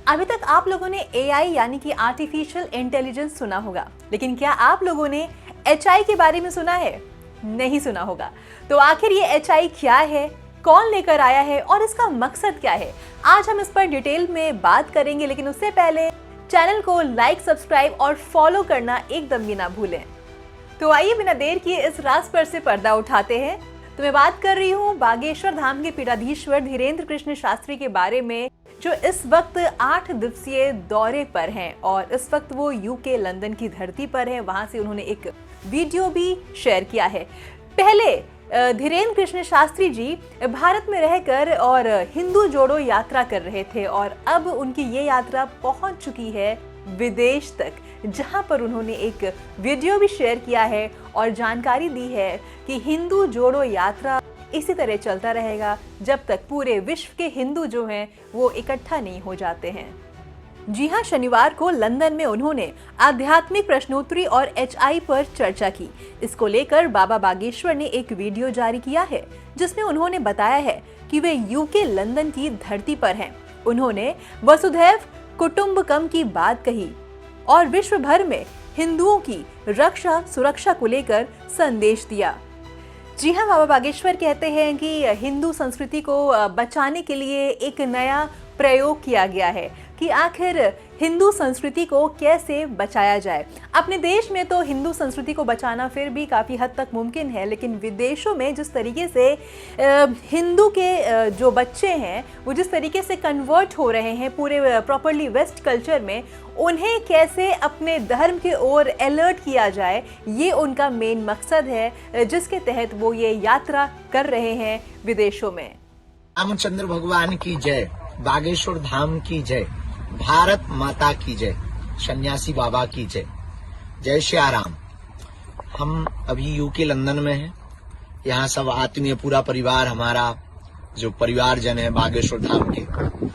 अभी तक आप लोगों ने एआई यानी कि आर्टिफिशियल इंटेलिजेंस सुना होगा, लेकिन क्या आप लोगों ने एचआई के बारे में सुना है? नहीं सुना होगा। तो आखिर ये एचआई क्या है, कौन लेकर आया है और इसका मकसद क्या है, आज हम इस पर डिटेल में बात करेंगे। लेकिन उससे पहले चैनल को लाइक, सब्सक्राइब और फॉलो करना एकदम भी ना भूलें। तो आइए बिना देर किए इस राज पर से पर्दा उठाते हैं। तो मैं बात कर रही हूँ बागेश्वर धाम के पीठाधीश्वर धीरेन्द्र कृष्ण शास्त्री के बारे में, जो इस वक्त 8 दिवसीय दौरे पर हैं और इस वक्त वो यूके लंदन की धरती पर है। वहां से उन्होंने एक वीडियो भी शेयर किया है। पहले धीरेन्द्र कृष्ण शास्त्री जी भारत में रहकर और हिंदू जोड़ो यात्रा कर रहे थे और अब उनकी ये यात्रा पहुंच चुकी है विदेश तक, जहां पर उन्होंने एक वीडियो भी शेयर किया है और जानकारी दी है कि हिंदू जोड़ो यात्रा इसी तरह चलता रहेगा जब तक पूरे विश्व के हिंदू जो हैं वो इकट्ठा नहीं हो जाते हैं। जी हां, शनिवार को लंदन में उन्होंने आध्यात्मिक प्रश्नोत्तरी और एचआई पर चर्चा की। इसको लेकर बाबा बागेश्वर ने एक वीडियो जारी किया है जिसमें उन्होंने बताया है कि वे यूके लंदन की धरती पर हैं। उन्होंने वसुधैव कुटुंबकम की बात कही और विश्व भर में हिंदुओं की रक्षा सुरक्षा को लेकर संदेश दिया। जी हाँ, बाबा बागेश्वर कहते हैं कि हिंदू संस्कृति को बचाने के लिए एक नया प्रयोग किया गया है कि आखिर हिंदू संस्कृति को कैसे बचाया जाए। अपने देश में तो हिंदू संस्कृति को बचाना फिर भी काफ़ी हद तक मुमकिन है, लेकिन विदेशों में जिस तरीके से हिंदू के जो बच्चे हैं वो जिस तरीके से कन्वर्ट हो रहे हैं पूरे प्रॉपरली वेस्ट कल्चर में, उन्हें कैसे अपने धर्म के ओर अलर्ट किया जाए, ये उनका मेन मकसद है जिसके तहत वो ये यात्रा कर रहे हैं विदेशों में। रामचंद्र भगवान की जय, बागेश्वर धाम की जय, भारत माता की जय, सन्यासी बाबा की जय, जय श्री राम। हम अभी यूके लंदन में हैं। यहाँ सब आत्मीय पूरा परिवार, हमारा जो परिवारजन है बागेश्वर धाम के।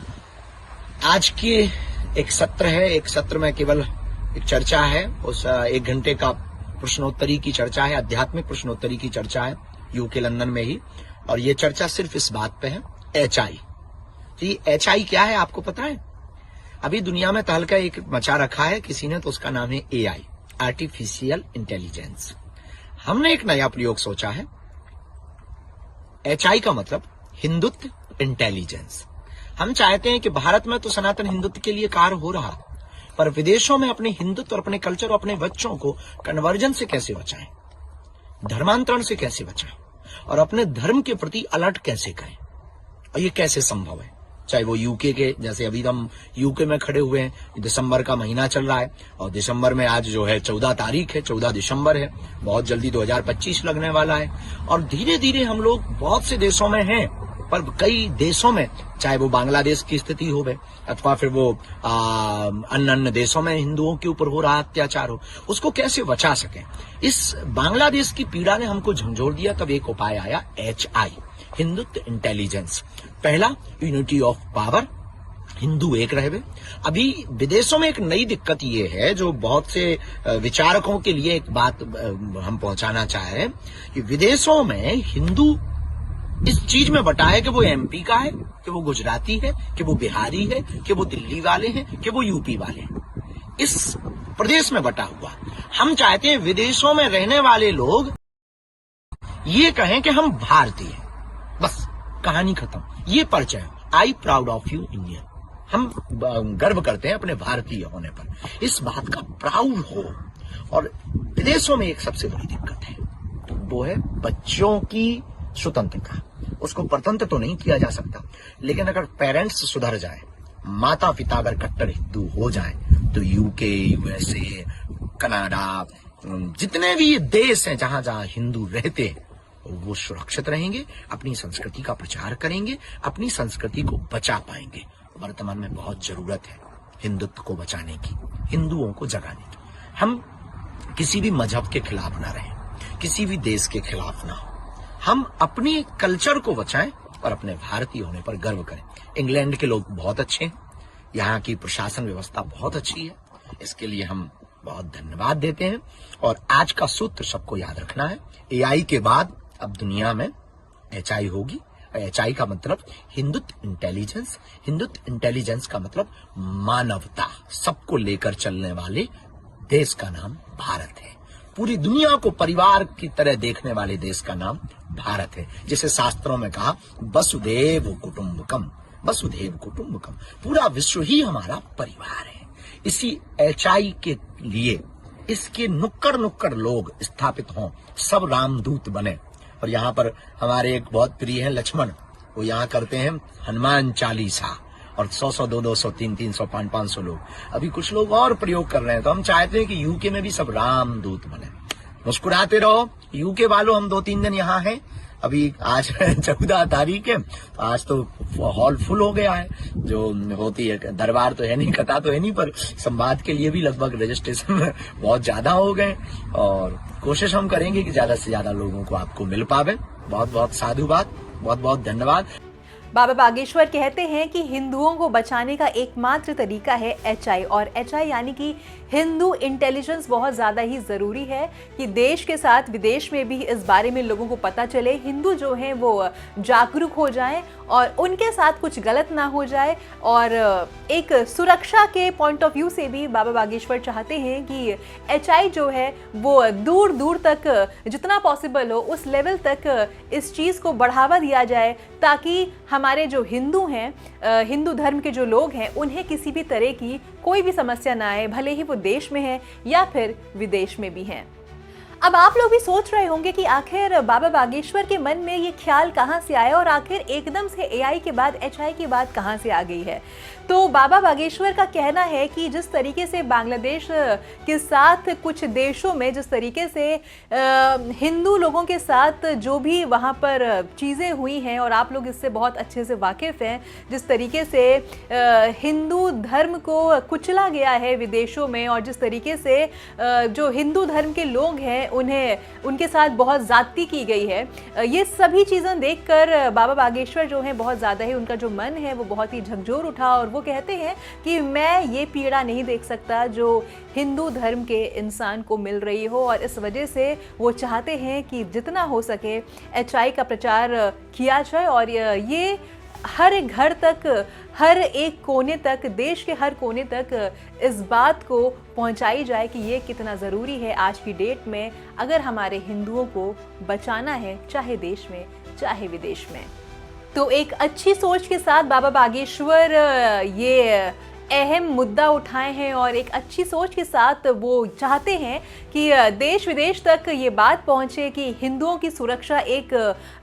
आज की एक सत्र है, एक सत्र में केवल एक चर्चा है, उस 1 घंटे का प्रश्नोत्तरी की चर्चा है, आध्यात्मिक प्रश्नोत्तरी की चर्चा है यूके लंदन में ही। और ये चर्चा सिर्फ इस बात पे है, एचआई। ये एचआई क्या है आपको पता है? अभी दुनिया में तहलका एक मचा रखा है किसी ने, तो उसका नाम है एआई, आर्टिफिशियल इंटेलिजेंस। हमने एक नया प्रयोग सोचा है। एचआई का मतलब हिंदुत्व इंटेलिजेंस। हम चाहते हैं कि भारत में तो सनातन हिंदुत्व के लिए कार्य हो रहा, पर विदेशों में अपने हिंदुत्व और अपने कल्चर और अपने बच्चों को कन्वर्जन से कैसे बचाएं, धर्मांतरण से कैसे बचाएं और अपने धर्म के प्रति अलर्ट कैसे करें, और ये कैसे संभव है। चाहे वो यूके के, जैसे अभी हम यूके में खड़े हुए हैं, दिसंबर का महीना चल रहा है और दिसंबर में आज जो है 14 तारीख है, 14 दिसंबर है, बहुत जल्दी 2025 लगने वाला है। और धीरे धीरे हम लोग बहुत से देशों में हैं, पर कई देशों में, चाहे वो बांग्लादेश की स्थिति हो अथवा फिर वो अन्य देशों में हिंदुओं के ऊपर हो रहा अत्याचार हो, उसको कैसे बचा सकें। इस बांग्लादेश की पीड़ा ने हमको झंझोड़ दिया, तब एक उपाय आया, एचआई, हिंदुत्व इंटेलिजेंस। पहला, यूनिटी ऑफ पावर, हिंदू एक रहे। अभी विदेशों में एक नई दिक्कत ये है, जो बहुत से विचारकों के लिए एक बात हम पहुंचाना चाह रहे हैं कि विदेशों में हिंदू इस चीज में बटा है कि वो एमपी का है, कि वो गुजराती है, कि वो बिहारी है, कि वो दिल्ली वाले हैं, कि वो यूपी वाले हैं। इस प्रदेश में बटा हुआ। हम चाहते हैं विदेशों में रहने वाले लोग ये कहें कि हम भारतीय हैं, बस कहानी खत्म। ये परिचय, I proud of you Indian. हम गर्व करते हैं अपने भारतीय होने पर, इस बात का प्राउड हो। और विदेशों में एक सबसे बड़ी दिक्कत है, वो है बच्चों की स्वतंत्रता। उसको परतंत्र तो नहीं किया जा सकता, लेकिन अगर पेरेंट्स सुधर जाए, माता पिता अगर कट्टर हिंदू हो जाए, तो यूके, यूएसए, कनाडा, जितने भी देश हैं जहां जहां हिंदू रहते हैं, वो सुरक्षित रहेंगे, अपनी संस्कृति का प्रचार करेंगे, अपनी संस्कृति को बचा पाएंगे। वर्तमान में बहुत जरूरत है हिंदुत्व को बचाने की, हिंदुओं को जगाने की। हम किसी भी मजहब के खिलाफ ना रहें, किसी भी देश के खिलाफ ना हो। हम अपने कल्चर को बचाएं और अपने भारतीय होने पर गर्व करें। इंग्लैंड के लोग बहुत अच्छे हैं, यहाँ की प्रशासन व्यवस्था बहुत अच्छी है, इसके लिए हम बहुत धन्यवाद देते हैं। और आज का सूत्र सबको याद रखना है, एआई के बाद अब दुनिया में एचआई होगी, HI का मतलब हिंदुत्व इंटेलिजेंस, हिंदुत्व इंटेलिजेंस का मतलब मानवता, सबको लेकर चलने वाले देश का नाम भारत है। पूरी दुनिया को परिवार की तरह देखने वाले देश का नाम भारत है, जिसे शास्त्रों में कहा वसुधैव कुटुंबकम, वसुधैव कुटुंबकम, पूरा विश्व ही हमारा परिवार है। इसी HI के लिए इसके नुक्कड़ नुक्कड़ लोग स्थापित हों, सब रामदूत बने। और यहाँ पर हमारे एक बहुत प्रिय है लक्ष्मण, वो यहाँ करते हैं हनुमान चालीसा, और 100 200 300 500 लोग, अभी कुछ लोग और प्रयोग कर रहे हैं। तो हम चाहते हैं कि यूके में भी सब रामदूत बने। मुस्कुराते रहो यूके वालों, हम 2-3 दिन यहाँ हैं, अभी आज 14 तारीख है, तो आज तो हॉल फुल हो गया है। जो होती है दरबार तो है नहीं, कथा तो है नहीं, पर संवाद के लिए भी लगभग रजिस्ट्रेशन बहुत ज्यादा हो गए, और कोशिश हम करेंगे कि ज्यादा से ज्यादा लोगों को आपको मिल पावे। बहुत बहुत साधुवाद, बहुत बहुत धन्यवाद। बाबा बागेश्वर कहते हैं कि हिंदुओं को बचाने का एकमात्र तरीका है HI, और HI यानी कि हिंदू इंटेलिजेंस बहुत ज़्यादा ही ज़रूरी है कि देश के साथ विदेश में भी इस बारे में लोगों को पता चले, हिंदू जो हैं वो जागरूक हो जाएं और उनके साथ कुछ गलत ना हो जाए। और एक सुरक्षा के पॉइंट ऑफ व्यू से भी बाबा बागेश्वर चाहते हैं कि HI जो है वो दूर दूर तक जितना पॉसिबल हो उस लेवल तक इस चीज़ को बढ़ावा दिया जाए, ताकि हमारे जो हिंदू हैं, हिंदू धर्म के जो लोग हैं, उन्हें किसी भी तरह की कोई भी समस्या ना आए, भले ही वो देश में है या फिर विदेश में भी हैं। अब आप लोग भी सोच रहे होंगे कि आखिर बाबा बागेश्वर के मन में ये ख्याल कहाँ से आया और आखिर एकदम से AI के बाद HI की बात कहाँ से आ गई है। तो बाबा बागेश्वर का कहना है कि जिस तरीके से बांग्लादेश के साथ कुछ देशों में जिस तरीके से हिंदू लोगों के साथ जो भी वहाँ पर चीज़ें हुई हैं, और आप लोग इससे बहुत अच्छे से वाकिफ़ हैं, जिस तरीके से हिंदू धर्म को कुचला गया है विदेशों में, और जिस तरीके से जो हिंदू धर्म के लोग हैं उनके साथ बहुत ज़्यादती की गई है, ये सभी चीज़ें देखकर बाबा बागेश्वर जो हैं बहुत ज़्यादा ही उनका जो मन है वो बहुत ही झकझोर उठा, और वो कहते हैं कि मैं ये पीड़ा नहीं देख सकता जो हिंदू धर्म के इंसान को मिल रही हो, और इस वजह से वो चाहते हैं कि जितना हो सके HI का प्रचार किया जाए, और ये हर एक घर तक, हर एक कोने तक, देश के हर कोने तक इस बात को पहुंचाई जाए कि ये कितना ज़रूरी है आज की डेट में, अगर हमारे हिंदुओं को बचाना है, चाहे देश में चाहे विदेश में। तो एक अच्छी सोच के साथ बाबा बागेश्वर ये अहम मुद्दा उठाए हैं, और एक अच्छी सोच के साथ वो चाहते हैं कि देश विदेश तक ये बात पहुंचे कि हिंदुओं की सुरक्षा एक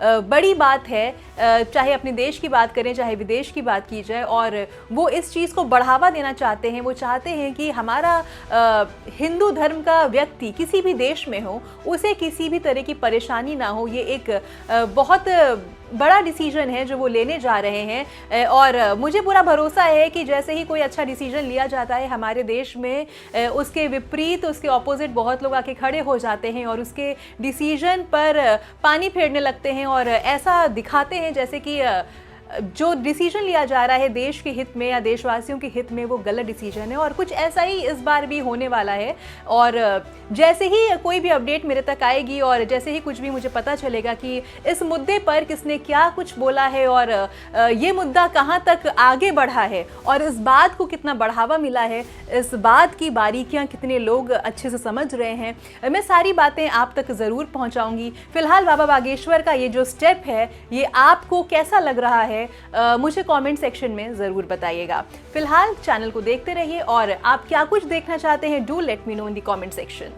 बड़ी बात है, चाहे अपने देश की बात करें चाहे विदेश की बात की जाए, और वो इस चीज़ को बढ़ावा देना चाहते हैं। वो चाहते हैं कि हमारा हिंदू धर्म का व्यक्ति किसी भी देश में हो, उसे किसी भी तरह की परेशानी ना हो। ये एक बहुत बड़ा डिसीजन है जो वो लेने जा रहे हैं, और मुझे पूरा भरोसा है कि जैसे ही कोई अच्छा डिसीजन लिया जाता है हमारे देश में, उसके विपरीत, उसके ऑपोजिट बहुत लोग आके खड़े हो जाते हैं और उसके डिसीजन पर पानी फेरने लगते हैं, और ऐसा दिखाते हैं जैसे कि जो डिसीजन लिया जा रहा है देश के हित में या देशवासियों के हित में वो गलत डिसीजन है। और कुछ ऐसा ही इस बार भी होने वाला है, और जैसे ही कोई भी अपडेट मेरे तक आएगी और जैसे ही कुछ भी मुझे पता चलेगा कि इस मुद्दे पर किसने क्या कुछ बोला है और ये मुद्दा कहाँ तक आगे बढ़ा है और इस बात को कितना बढ़ावा मिला है, इस बात की बारीकियाँ कितने लोग अच्छे से समझ रहे हैं, मैं सारी बातें आप तक ज़रूर पहुँचाऊँगी। फिलहाल बाबा बागेश्वर का ये जो स्टेप है ये आपको कैसा लग रहा है मुझे कमेंट सेक्शन में ज़रूर बताइएगा। फिलहाल चैनल को देखते रहिए और आप क्या कुछ देखना चाहते हैं, do let me know in the comment section.